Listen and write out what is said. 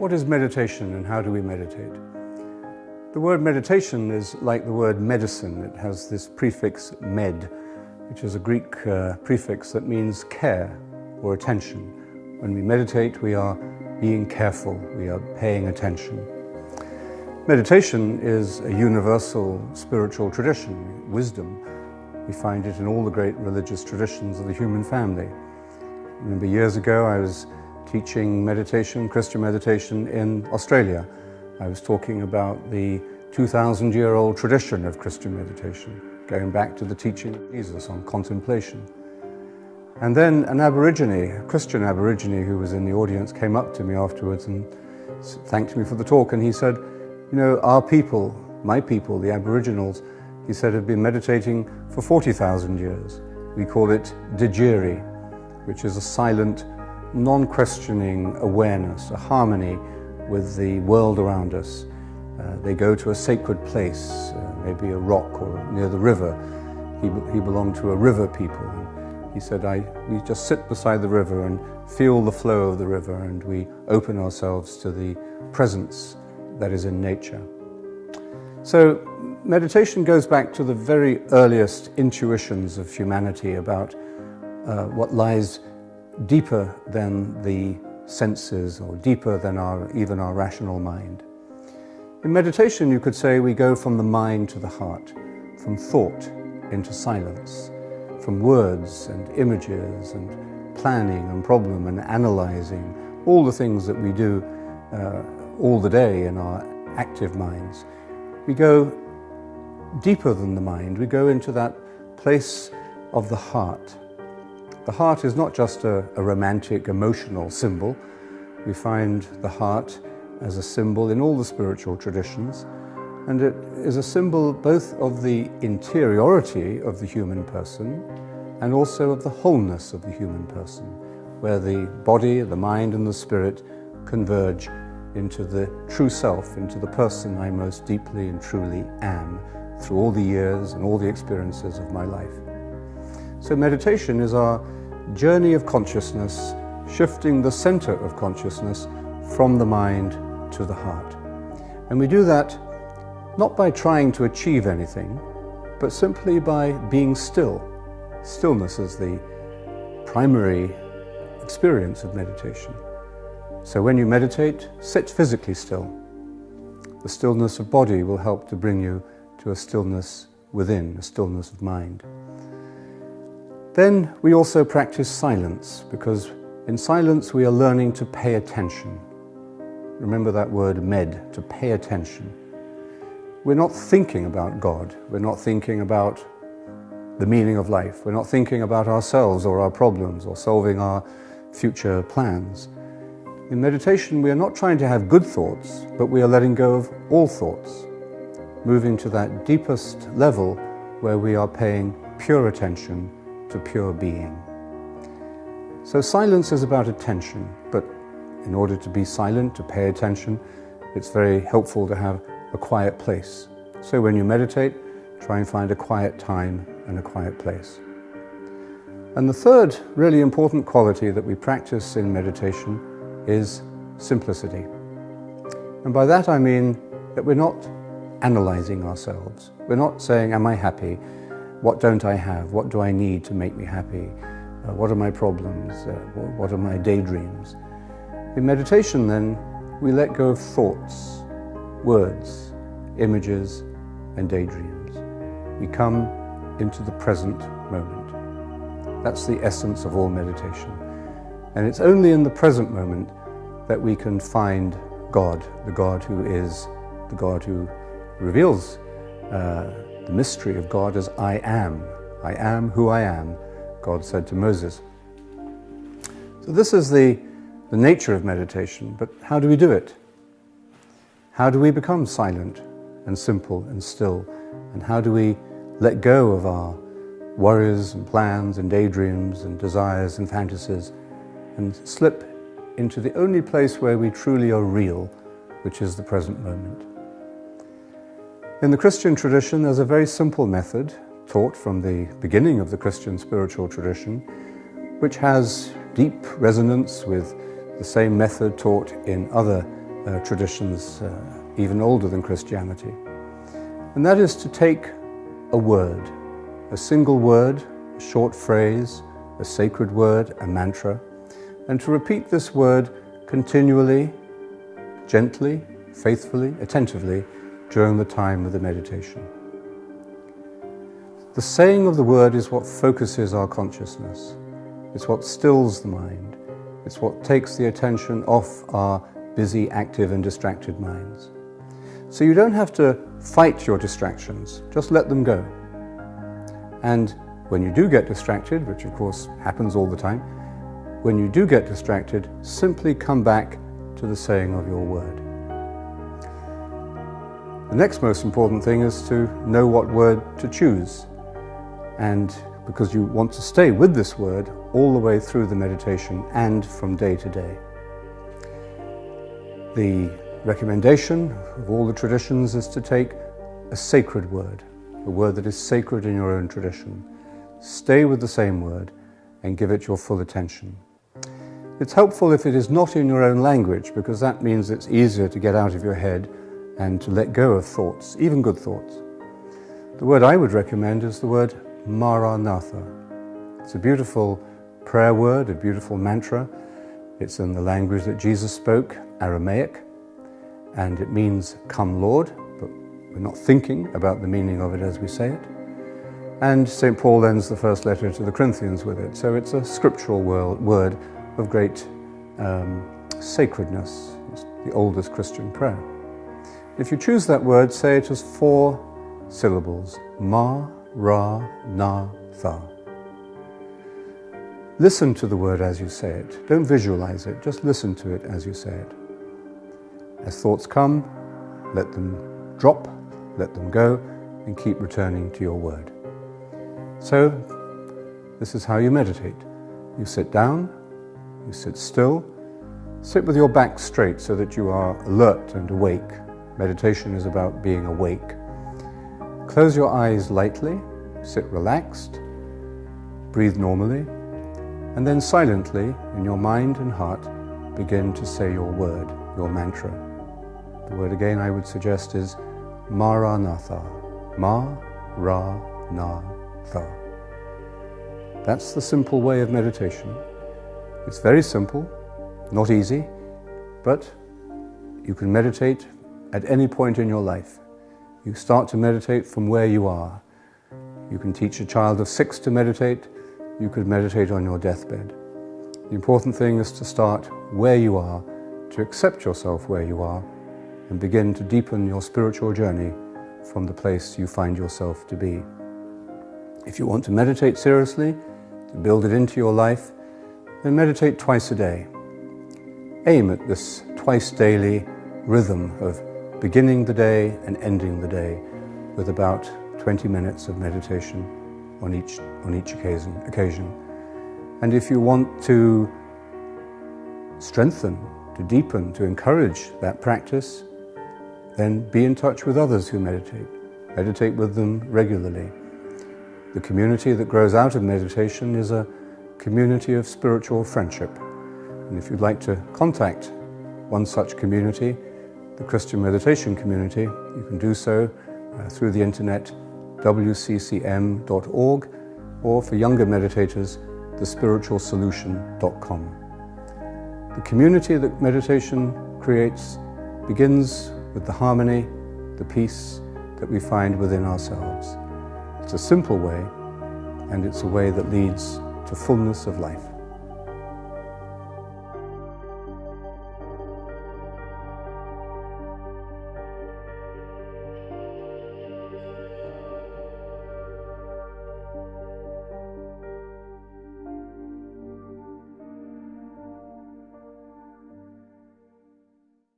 What is meditation and how do we meditate? The word meditation is like the word medicine. It has this prefix med, which is a Greek prefix that means care or attention. When we meditate, we are being careful, we are paying attention. Meditation is a universal spiritual tradition, wisdom. We find it in all the great religious traditions of the human family. I remember years ago I was teaching meditation, Christian meditation in Australia. I was talking about the 2,000-year-old tradition of Christian meditation, going back to the teaching of Jesus on contemplation. And then an Aborigine, a Christian Aborigine who was in the audience, came up to me afterwards and thanked me for the talk, and he said, you know, our people, my people, the Aboriginals, he said, have been meditating for 40,000 years. We call it Didjeri, which is a silent, non-questioning awareness, a harmony with the world around us. They go to a sacred place, maybe a rock or near the river. He belonged to a river people. And he said, we just sit beside the river and feel the flow of the river, and we open ourselves to the presence that is in nature. So meditation goes back to the very earliest intuitions of humanity about what lies deeper than the senses or deeper than even our rational mind. In meditation, you could say we go from the mind to the heart, from thought into silence, from words and images and planning and problem and analyzing, all the things that we do all the day in our active minds. We go deeper than the mind. We go into that place of the heart. The heart is not just a romantic, emotional symbol. We find the heart as a symbol in all the spiritual traditions, and it is a symbol both of the interiority of the human person and also of the wholeness of the human person, where the body, the mind and the spirit converge into the true self, into the person I most deeply and truly am through all the years and all the experiences of my life. So meditation is our journey of consciousness, shifting the center of consciousness from the mind to the heart. And we do that not by trying to achieve anything, but simply by being still. Stillness is the primary experience of meditation. So when you meditate, sit physically still. The stillness of body will help to bring you to a stillness within, a stillness of mind. Then we also practice silence, because in silence we are learning to pay attention. Remember that word med, to pay attention. We're not thinking about God. We're not thinking about the meaning of life. We're not thinking about ourselves or our problems or solving our future plans. In meditation, we are not trying to have good thoughts, but we are letting go of all thoughts, moving to that deepest level where we are paying pure attention to pure being. So silence is about attention, but in order to be silent, to pay attention, it's very helpful to have a quiet place. So when you meditate, try and find a quiet time and a quiet place. And the third really important quality that we practice in meditation is simplicity. And by that I mean that we're not analyzing ourselves. We're not saying, am I happy? What don't I have? What do I need to make me happy? What are my problems? What are my daydreams? In meditation then, we let go of thoughts, words, images, and daydreams. We come into the present moment. That's the essence of all meditation. And it's only in the present moment that we can find God, the God who is, the God who reveals the mystery of God as I am. I am who I am, God said to Moses. So this is the nature of meditation, but how do we do it? How do we become silent and simple and still? And how do we let go of our worries and plans and daydreams and desires and fantasies and slip into the only place where we truly are real, which is the present moment? In the Christian tradition, there's a very simple method taught from the beginning of the Christian spiritual tradition, which has deep resonance with the same method taught in other traditions even older than Christianity. And that is to take a word, a single word, a short phrase, a sacred word, a mantra, and to repeat this word continually, gently, faithfully, attentively during the time of the meditation. The saying of the word is what focuses our consciousness. It's what stills the mind. It's what takes the attention off our busy, active and distracted minds. So you don't have to fight your distractions, just let them go. And when you do get distracted, which of course happens all the time, when you do get distracted, simply come back to the saying of your word. The next most important thing is to know what word to choose. And because you want to stay with this word all the way through the meditation and from day to day. The recommendation of all the traditions is to take a sacred word, a word that is sacred in your own tradition. Stay with the same word and give it your full attention. It's helpful if it is not in your own language, because that means it's easier to get out of your head and to let go of thoughts, even good thoughts. The word I would recommend is the word Maranatha. It's a beautiful prayer word, a beautiful mantra. It's in the language that Jesus spoke, Aramaic, and it means "Come Lord," but we're not thinking about the meaning of it as we say it. And St. Paul ends the first letter to the Corinthians with it, so it's a scriptural word of great sacredness. It's the oldest Christian prayer. If you choose that word, say it as 4 syllables, Ma-Ra-Na-Tha. Listen to the word as you say it. Don't visualize it, just listen to it as you say it. As thoughts come, let them drop, let them go, and keep returning to your word. So, this is how you meditate. You sit down, you sit still, sit with your back straight so that you are alert and awake. Meditation is about being awake. Close your eyes lightly, sit relaxed, breathe normally, and then silently, in your mind and heart, begin to say your word, your mantra. The word again I would suggest is Maranatha. Ma-Ra-Na-Tha. That's the simple way of meditation. It's very simple, not easy, but you can meditate at any point in your life. You start to meditate from where you are. You can teach a child of 6 to meditate. You could meditate on your deathbed. The important thing is to start where you are, to accept yourself where you are, and begin to deepen your spiritual journey from the place you find yourself to be. If you want to meditate seriously, to build it into your life, then meditate twice a day. Aim at this twice daily rhythm of beginning the day and ending the day with about 20 minutes of meditation on each occasion. And if you want to strengthen, to deepen, to encourage that practice, then be in touch with others who meditate. Meditate with them regularly. The community that grows out of meditation is a community of spiritual friendship. And if you'd like to contact one such community, the Christian Meditation Community, you can do so through the internet, wccm.org, or for younger meditators, thespiritualsolution.com. The community that meditation creates begins with the harmony, the peace that we find within ourselves. It's a simple way, and it's a way that leads to fullness of life.